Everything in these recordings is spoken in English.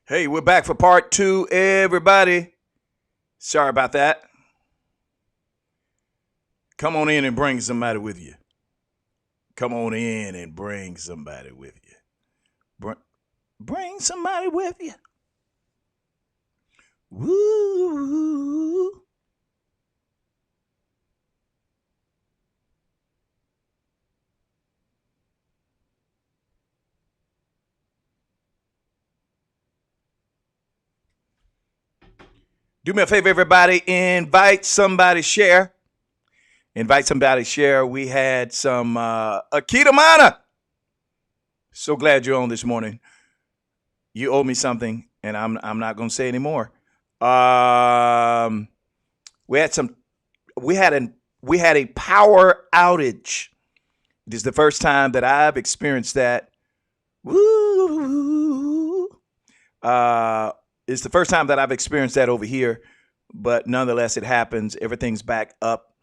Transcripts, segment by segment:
Hey, we're back for part two, everybody. Sorry about that. Come on in and bring somebody with you. Come on in and bring somebody with you. Bring somebody with you. Woo. Do me a favor, everybody. Invite somebody, share. Invite somebody, share. We had some Akita Mana. So glad you're on this morning. You owe me something, and I'm not going to say anymore. We had some. We had a power outage. This is the first time that I've experienced that. Woo! It's the first time that I've experienced that over here, but nonetheless, it happens. Everything's back up.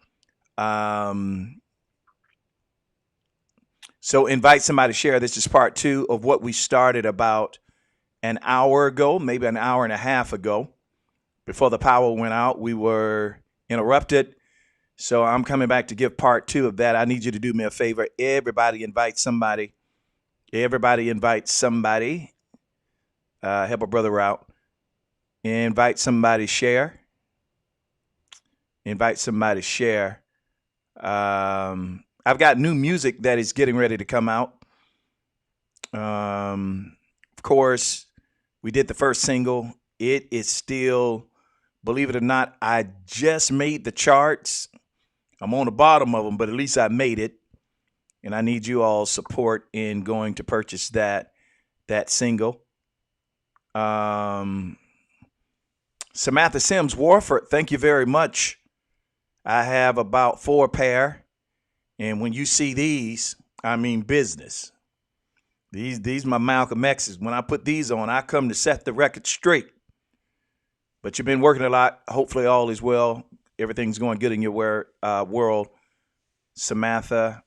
So invite somebody to share. This is part two of what we started about an hour ago, maybe an hour and a half ago. Before the power went out, we were interrupted. So I'm coming back to give part two of that. I need you to do me a favor. Everybody invite somebody. Everybody invite somebody. Help a brother out. Invite somebody, share. Invite somebody, share. I've got new music that is getting ready to come out. Of course, we did the first single. It is still, believe it or not, I just made the charts. I'm on the bottom of them, but at least I made it. And I need you all support in going to purchase that single. Samantha Sims Warford, thank you very much. I have about 4 pair. And when you see these, I mean business. These my Malcolm X's. When I put these on, I come to set the record straight. But you've been working a lot. Hopefully all is well. Everything's going good in your world. Samantha,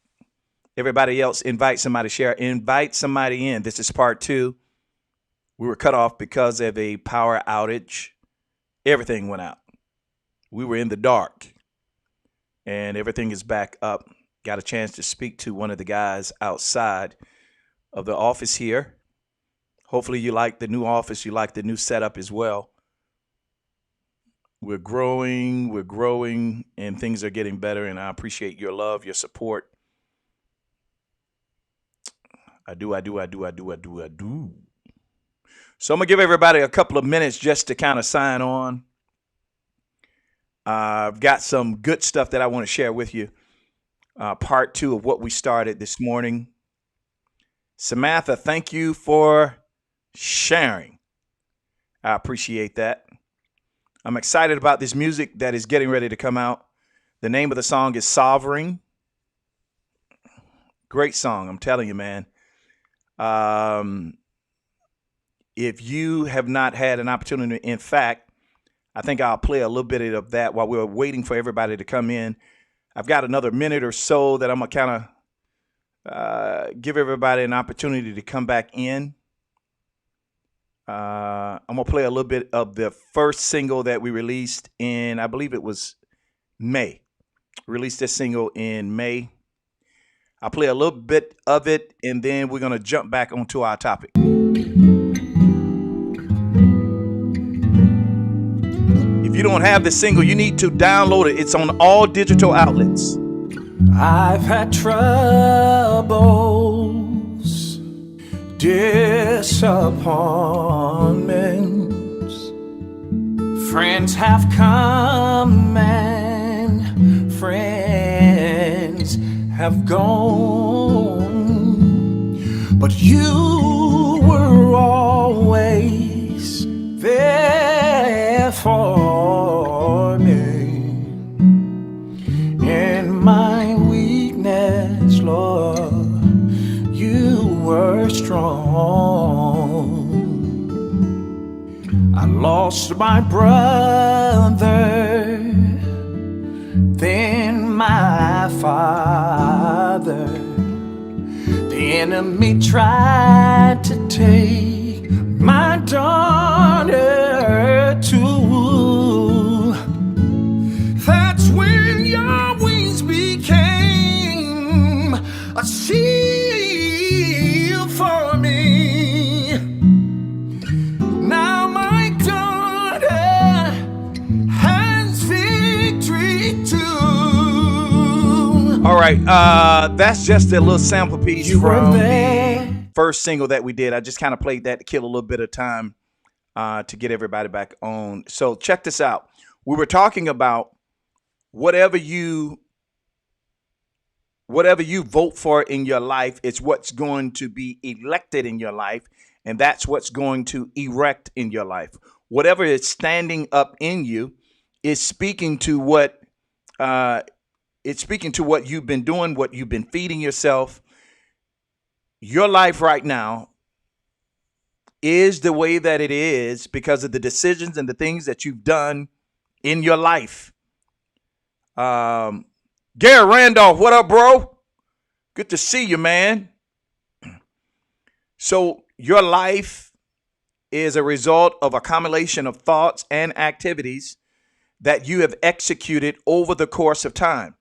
everybody else, invite somebody, share. Invite somebody in. This is part two. We were cut off because of a power outage. Everything went out. We were in the dark. And everything is back up. Got a chance to speak to one of the guys outside of the office here. Hopefully you like the new office. You like the new setup as well. We're growing, and things are getting better, and I appreciate your love, your support. I do. So I'm going to give everybody a couple of minutes just to kind of sign on. I've got some good stuff that I want to share with you. Part two of what we started this morning. Samantha, thank you for sharing. I appreciate that. I'm excited about this music that is getting ready to come out. The name of the song is Sovereign. Great song, I'm telling you, man. If you have not had an opportunity, in fact, I think I'll play a little bit of that while we're waiting for everybody to come in. I've got another minute or so that I'm going to kind of give everybody an opportunity to come back in. I'm going to play a little bit of the first single that we released in, I believe it was May. Released this single in May. I'll play a little bit of it, and then we're going to jump back onto our topic. If you don't have the single, you need to download it. It's on all digital outlets. I've had troubles, disappointments. Friends have come and friends have gone, but you were always there for me. In my weakness, Lord, you were strong. I lost my brother, then my father. The enemy tried to take my daughter right. That's just a little sample piece You were from there. the first single that we did. I just kind of played that to kill a little bit of time to get everybody back on. So check this out. We were talking about whatever you vote for in your life, it's what's going to be elected in your life, and that's what's going to erect in your life. Whatever is standing up in you is speaking to what you've been doing, what you've been feeding yourself. Your life right now is the way that it is because of the decisions and the things that you've done in your life. Gary Randolph, what up, bro? Good to see you, man. So your life is a result of a combination of thoughts and activities that you have executed over the course of time.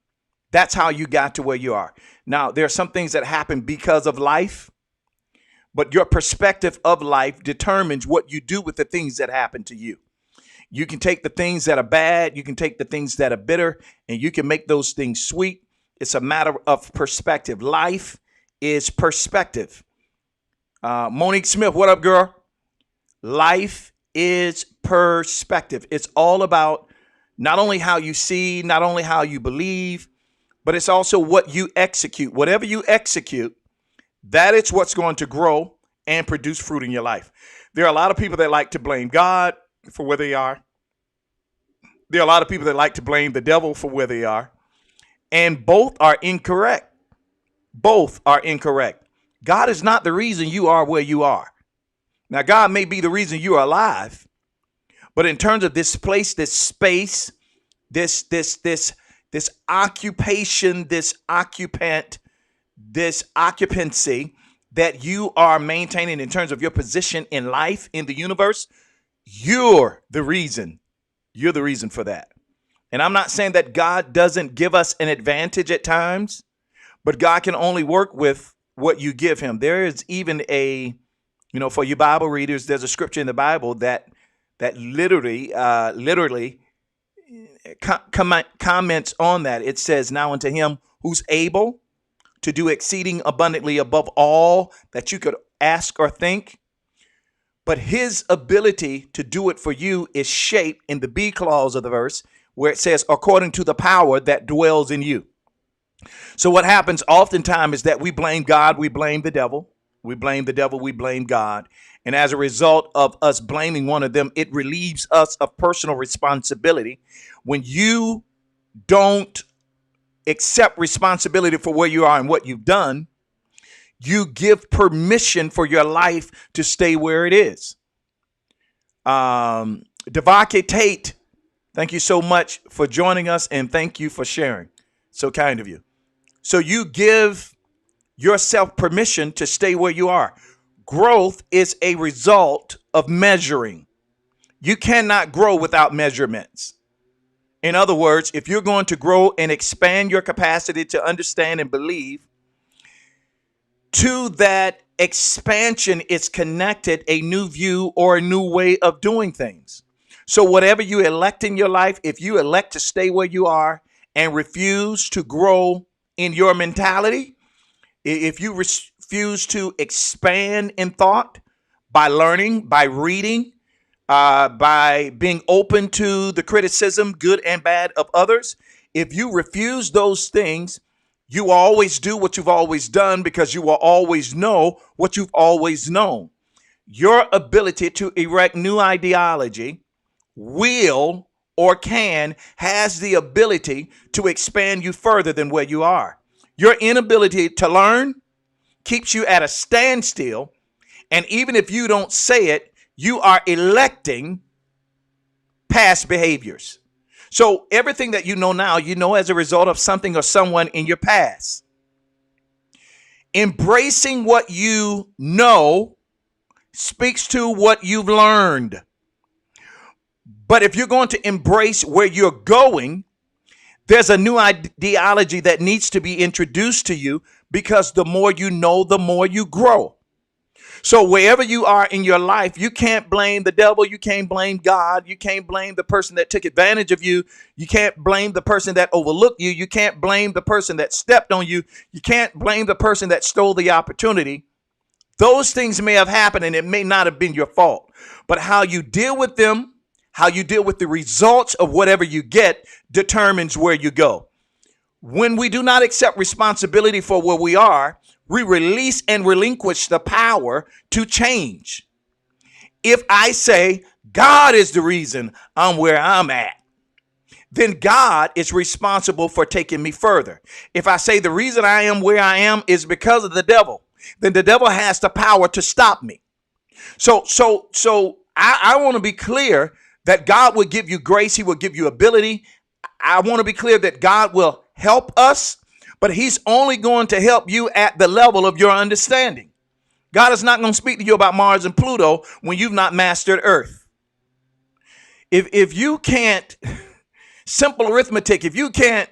That's how you got to where you are. Now, there are some things that happen because of life, but your perspective of life determines what you do with the things that happen to you. You can take the things that are bad, you can take the things that are bitter, and you can make those things sweet. It's a matter of perspective. Life is perspective. Monique Smith, what up, girl? Life is perspective. It's all about not only how you see, not only how you believe, but it's also what you execute. Whatever you execute, that is what's going to grow and produce fruit in your life. There are a lot of people that like to blame God for where they are. There are a lot of people that like to blame the devil for where they are. And both are incorrect. Both are incorrect. God is not the reason you are where you are. Now, God may be the reason you are alive, but in terms of this place, this space, this occupation, this occupant, this occupancy that you are maintaining in terms of your position in life, in the universe, you're the reason. You're the reason for that. And I'm not saying that God doesn't give us an advantage at times, but God can only work with what you give him. There is even for you Bible readers, there's a scripture in the Bible that literally comments on that. It says, now unto him who's able to do exceeding abundantly above all that you could ask or think. But his ability to do it for you is shaped in the B clause of the verse where it says, according to the power that dwells in you. So what happens oftentimes is that we blame God, we blame the devil. We blame the devil, we blame God. And as a result of us blaming one of them, it relieves us of personal responsibility. When you don't accept responsibility for where you are and what you've done, you give permission for your life to stay where it is. Devake Tate, thank you so much for joining us and thank you for sharing. So kind of you. So you give yourself permission to stay where you are. Growth is a result of measuring. You cannot grow without measurements. In other words, if you're going to grow and expand your capacity to understand and believe, to that expansion is connected a new view or a new way of doing things. So whatever you elect in your life, if you elect to stay where you are and refuse to grow in your mentality, if you refuse to expand in thought by learning, by reading, by being open to the criticism, good and bad, of others, if you refuse those things, you will always do what you've always done because you will always know what you've always known. Your ability to erect new ideology will or has the ability to expand you further than where you are. Your inability to learn keeps you at a standstill. And even if you don't say it, you are electing past behaviors. So everything that you know now, you know as a result of something or someone in your past. Embracing what you know speaks to what you've learned. But if you're going to embrace where you're going, there's a new ideology that needs to be introduced to you because the more you know, the more you grow. So wherever you are in your life, you can't blame the devil. You can't blame God. You can't blame the person that took advantage of you. You can't blame the person that overlooked you. You can't blame the person that stepped on you. You can't blame the person that stole the opportunity. Those things may have happened and it may not have been your fault. But how you deal with them, how you deal with the results of whatever you get determines where you go. When we do not accept responsibility for where we are, we release and relinquish the power to change. If I say God is the reason I'm where I'm at, then God is responsible for taking me further. If I say the reason I am where I am is because of the devil, then the devil has the power to stop me. So I want to be clear that God will give you grace. He will give you ability. I want to be clear that God will help us, but he's only going to help you at the level of your understanding. God is not going to speak to you about Mars and Pluto when you've not mastered Earth. If you can't, simple arithmetic, if you can't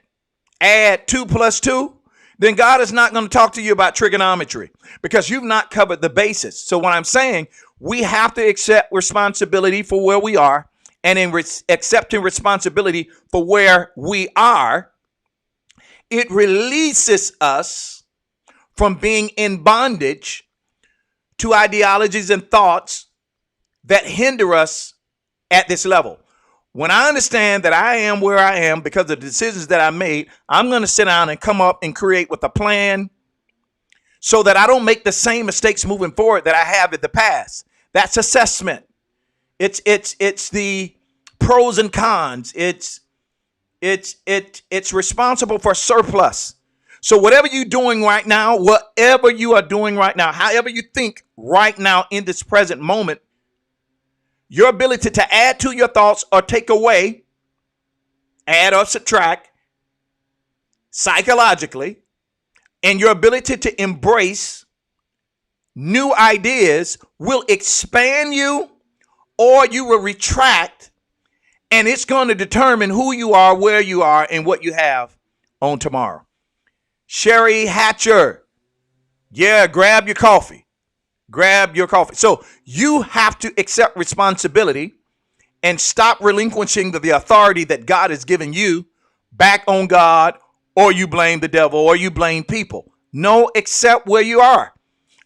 add 2 plus 2, then God is not going to talk to you about trigonometry because you've not covered the basis. So what I'm saying, we have to accept responsibility for where we are, and in accepting responsibility for where we are, it releases us from being in bondage to ideologies and thoughts that hinder us at this level. When I understand that I am where I am because of the decisions that I made, I'm going to sit down and come up and create with a plan so that I don't make the same mistakes moving forward that I have in the past. That's assessment. It's the pros and cons. It's responsible for surplus. So whatever you're doing right now, whatever you are doing right now, however you think right now in this present moment, your ability to add to your thoughts or take away, add or subtract psychologically, and your ability to embrace new ideas will expand you, or you will retract, and it's going to determine who you are, where you are, and what you have on tomorrow. Sherry Hatcher, yeah, grab your coffee. Grab your coffee. So you have to accept responsibility and stop relinquishing the authority that God has given you back on God, or you blame the devil, or you blame people. No, accept where you are.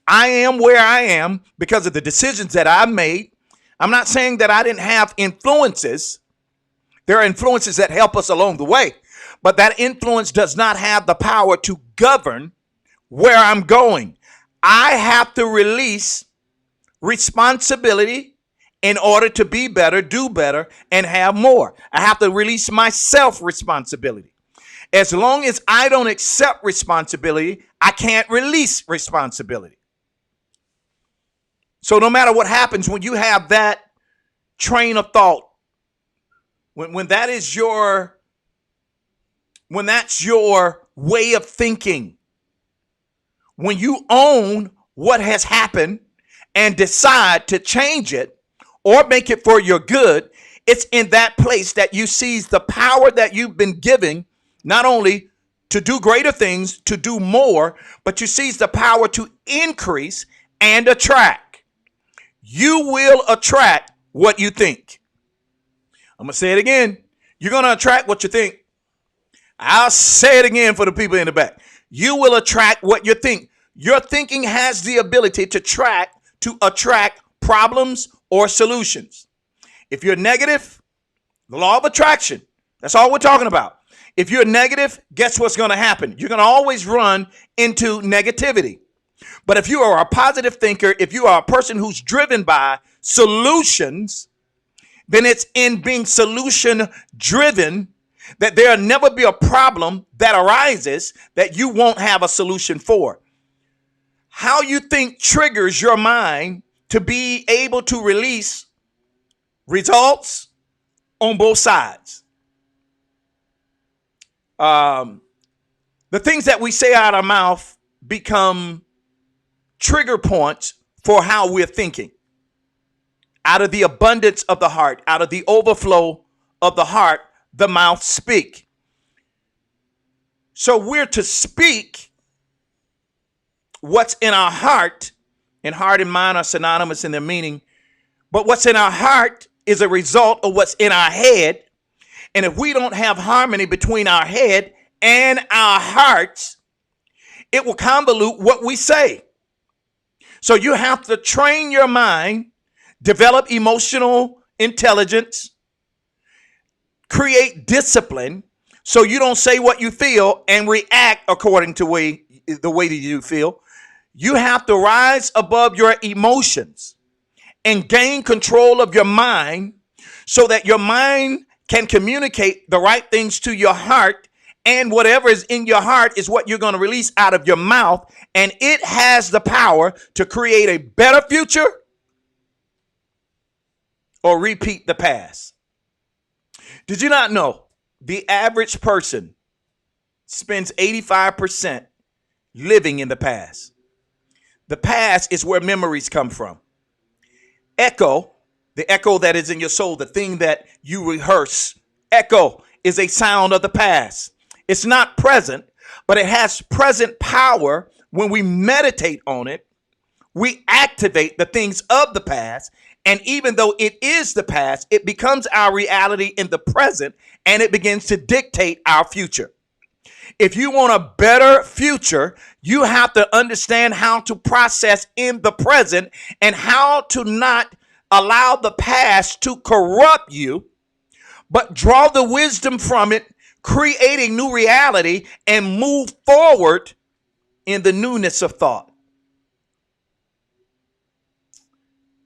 I am where I am because of the decisions that I made. I'm not saying that I didn't have influences. There are influences that help us along the way, but that influence does not have the power to govern where I'm going. I have to release responsibility in order to be better, do better, and have more. I have to release my self-responsibility. As long as I don't accept responsibility, I can't release responsibility. So no matter what happens, when you have that train of thought, when that's your way of thinking, when you own what has happened and decide to change it or make it for your good, it's in that place that you seize the power that you've been given, not only to do greater things, to do more, but you seize the power to increase and attract. You will attract what you think. I'm going to say it again. You're going to attract what you think. I'll say it again for the people in the back. You will attract what you think. Your thinking has the ability to attract problems or solutions. If you're negative, the law of attraction, that's all we're talking about. If you're negative, guess what's going to happen? You're going to always run into negativity. But if you are a positive thinker, if you are a person who's driven by solutions, then it's in being solution driven that there'll never be a problem that arises that you won't have a solution for. How you think triggers your mind to be able to release results on both sides. The things that we say out of our mouth become trigger points for how we're thinking. Out of the abundance of the heart, out of the overflow of the heart, the mouth speak. So we're to speak what's in our heart and heart and mind are synonymous in their meaning. But what's in our heart is a result of what's in our head. And if we don't have harmony between our head and our hearts, it will convolute what we say. So you have to train your mind, develop emotional intelligence, create discipline so you don't say what you feel and react according to the way that you feel. You have to rise above your emotions and gain control of your mind so that your mind can communicate the right things to your heart, and whatever is in your heart is what you're going to release out of your mouth, and it has the power to create a better future or repeat the past. Did you not know the average person spends 85% living in the past? The past is where memories come from. Echo, the echo that is in your soul, the thing that you rehearse, echo is a sound of the past. It's not present, but it has present power. When we meditate on it, we activate the things of the past. And even though it is the past, it becomes our reality in the present, and it begins to dictate our future. If you want a better future, you have to understand how to process in the present and how to not allow the past to corrupt you, but draw the wisdom from it, create a new reality, and move forward in the newness of thought.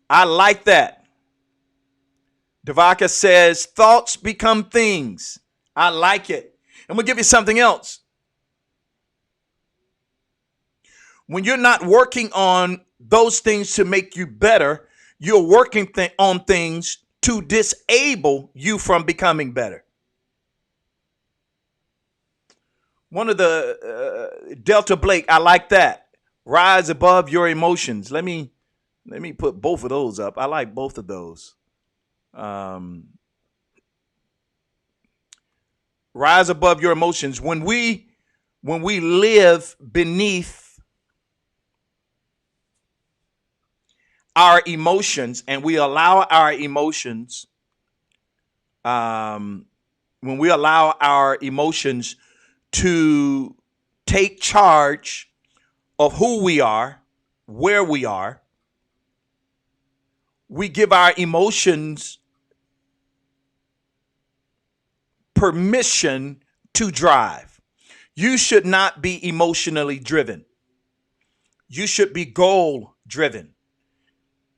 I like that. Devaka says, thoughts become things. I like it. I'm going to give you something else. When you're not working on those things to make you better, you're working on things to disable you from becoming better. One of the Delta Blake, I like that. Rise above your emotions. Let me put both of those up. I like both of those. Rise above your emotions. When we live beneath our emotions and we allow our emotions, when we allow our emotions to take charge of who we are, where we are, we give our emotions permission to drive. You should not be emotionally driven. You should be goal driven.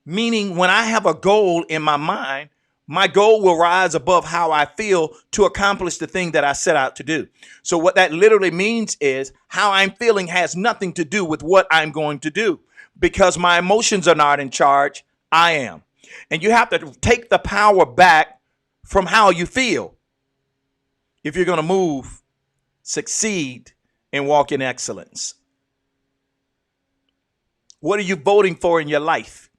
Meaning, when I have a goal in my mind, my goal will rise above how I feel to accomplish the thing that I set out to do. So what that literally means is how I'm feeling has nothing to do with what I'm going to do, because my emotions are not in charge. I am. And you have to take the power back from how you feel if you're going to move, succeed, and walk in excellence. What are you voting for in your life?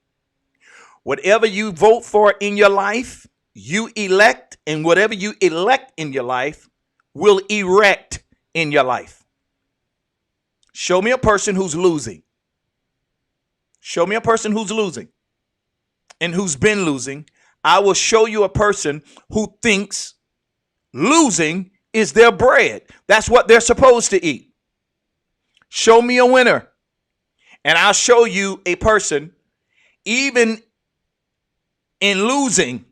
Whatever you vote for in your life, you elect, and whatever you elect in your life will erect in your life. Show me a person who's losing. Show me a person who's losing and who's been losing. I will show you a person who thinks losing is their bread. That's what they're supposed to eat. Show me a winner, and I'll show you a person, even in losing,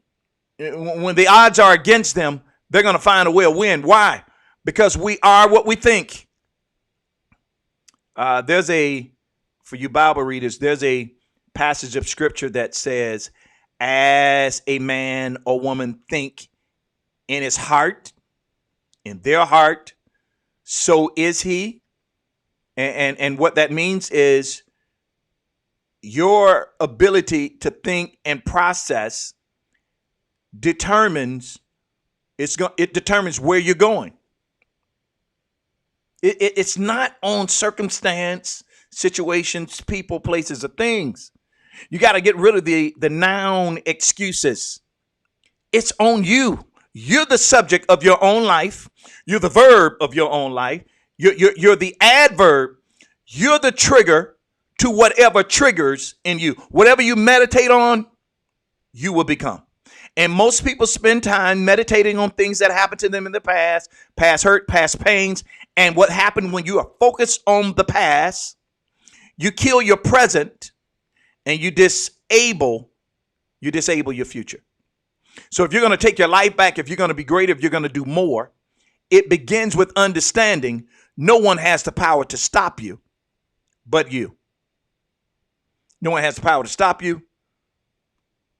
when the odds are against them, they're going to find a way to win. Why? Because we are what we think. For you Bible readers, there's a passage of scripture that says, as a man or woman think in his heart, in their heart, so is he. And what that means is your ability to think and process determines where you're going. It's not on circumstance, situations, people, places, or things. You got to get rid of the noun excuses. It's on you. You're the subject of your own life. You're the verb of your own life. You're the adverb. You're the trigger to whatever triggers in you. Whatever you meditate on, you will become. And most people spend time meditating on things that happened to them in the past hurt, past pains. And what happened when you are focused on the past, you kill your present and you disable your future. So if you're going to take your life back, if you're going to be great, if you're going to do more, it begins with understanding no one has the power to stop you but you. No one has the power to stop you.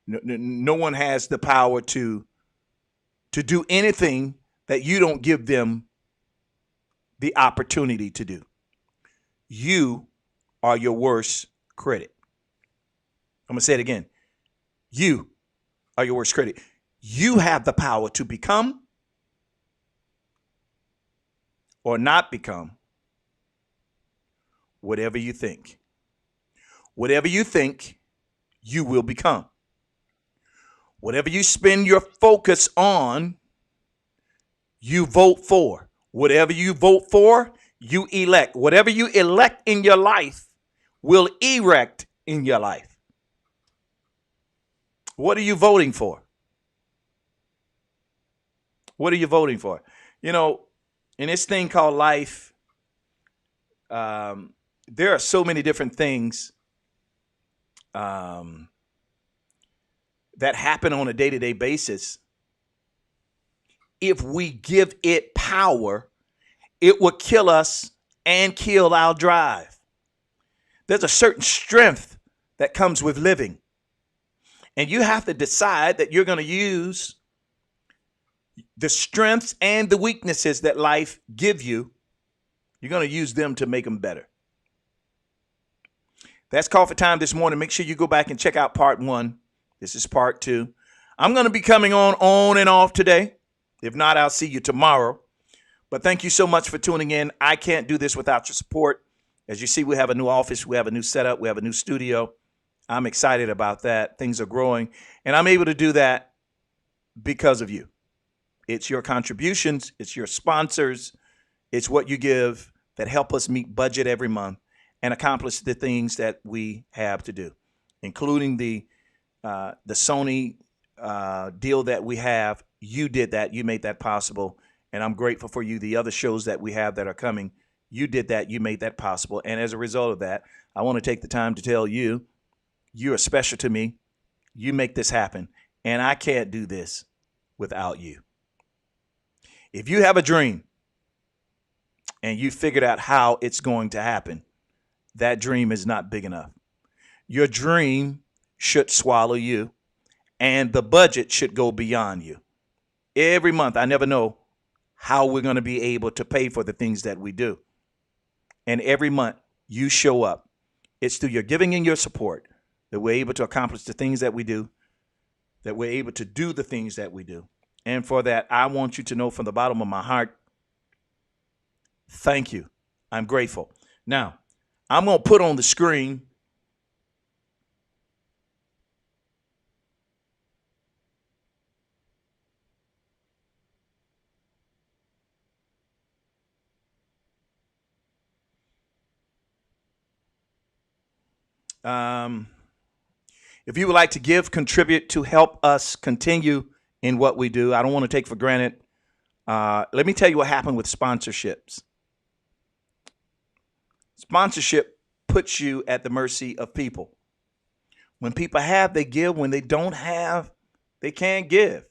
No one has the power to do anything that you don't give them the opportunity to do. You are your worst critic. I'm going to say it again. You are your worst critic. You have the power to become or not become whatever you think. Whatever you think, you will become. Whatever you spend your focus on, you vote for. Whatever you vote for, you elect. Whatever you elect in your life will erect in your life. What are you voting for? What are you voting for? You know, in this thing called life, there are so many different things that happen on a day-to-day basis. If we give it power, it will kill us and kill our drive. There's a certain strength that comes with living. And you have to decide that you're going to use the strengths and the weaknesses that life give you. You're going to use them to make them better. That's Coffee Time this morning. Make sure you go back and check out part 1. This is part 2. I'm going to be coming on and off today. If not, I'll see you tomorrow. But thank you so much for tuning in. I can't do this without your support. As you see, we have a new office. We have a new setup. We have a new studio. I'm excited about that. Things are growing. And I'm able to do that because of you. It's your contributions. It's your sponsors. It's what you give that help us meet budget every month and accomplish the things that we have to do, including the Sony deal that we have. You did that. You made that possible. And I'm grateful for you. The other shows that we have that are coming, you did that. You made that possible. And as a result of that, I want to take the time to tell you, you are special to me. You make this happen. And I can't do this without you. If you have a dream and you figured out how it's going to happen, that dream is not big enough. Your dream should swallow you, and the budget should go beyond you. Every month, I never know how we're going to be able to pay for the things that we do. And every month, you show up. It's through your giving and your support that we're able to accomplish the things that we do, that we're able to do the things that we do. And for that, I want you to know from the bottom of my heart, thank you. I'm grateful. Now, I'm going to put on the screen if you would like to give, contribute to help us continue in what we do. I don't want to take for granted. Let me tell you what happened with sponsorships. Sponsorship puts you at the mercy of people. When people have, they give. When they don't have, they can't give.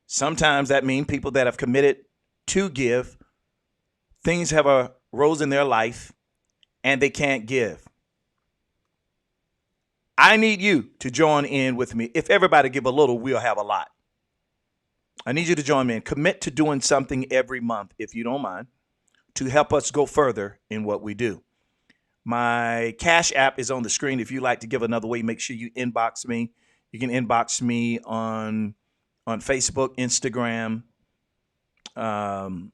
Sometimes that means people that have committed to give, things have arose in their life and they can't give. I need you to join in with me. If everybody give a little, we'll have a lot. I need you to join me and commit to doing something every month, if you don't mind, to help us go further in what we do. My Cash App is on the screen. If you'd like to give another way, make sure you inbox me. You can inbox me on Facebook, Instagram, and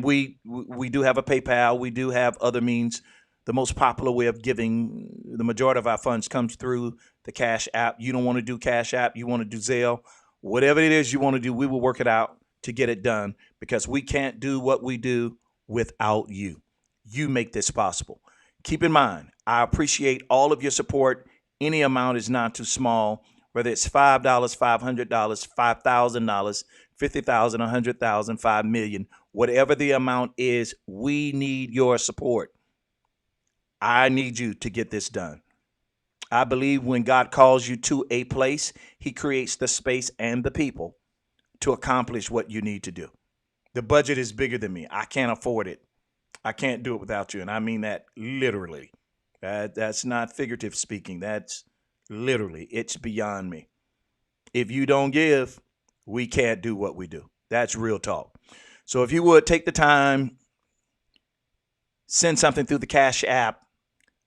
we do have a PayPal. We do have other means. The most popular way of giving, the majority of our funds comes through the Cash App. You don't want to do Cash App. You want to do Zelle. Whatever it is you want to do, we will work it out to get it done because we can't do what we do without you. You make this possible. Keep in mind, I appreciate all of your support. Any amount is not too small, whether it's $5, $500, $5,000, 50,000, 100,000, 5 million, whatever the amount is, we need your support. I need you to get this done. I believe when God calls you to a place, He creates the space and the people to accomplish what you need to do. The budget is bigger than me. I can't afford it. I can't do it without you. And I mean that literally. That's not figurative speaking. That's literally, it's beyond me. If you don't give, we can't do what we do. That's real talk. So if you would take the time, send something through the Cash App.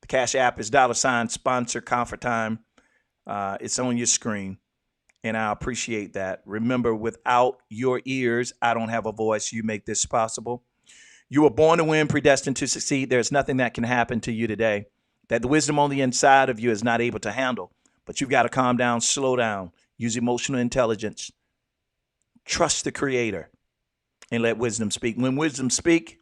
The Cash App is $sponsor Comfort Time. It's on your screen, and I appreciate that. Remember, without your ears, I don't have a voice. You make this possible. You were born to win, predestined to succeed. There's nothing that can happen to you today that the wisdom on the inside of you is not able to handle. But you've got to calm down, slow down, use emotional intelligence, trust the Creator, and let wisdom speak. When wisdom speak,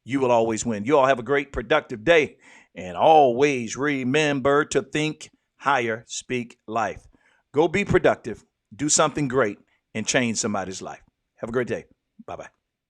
you will always win. You all have a great, productive day. And always remember to think higher, speak life. Go be productive, do something great, and change somebody's life. Have a great day. Bye-bye.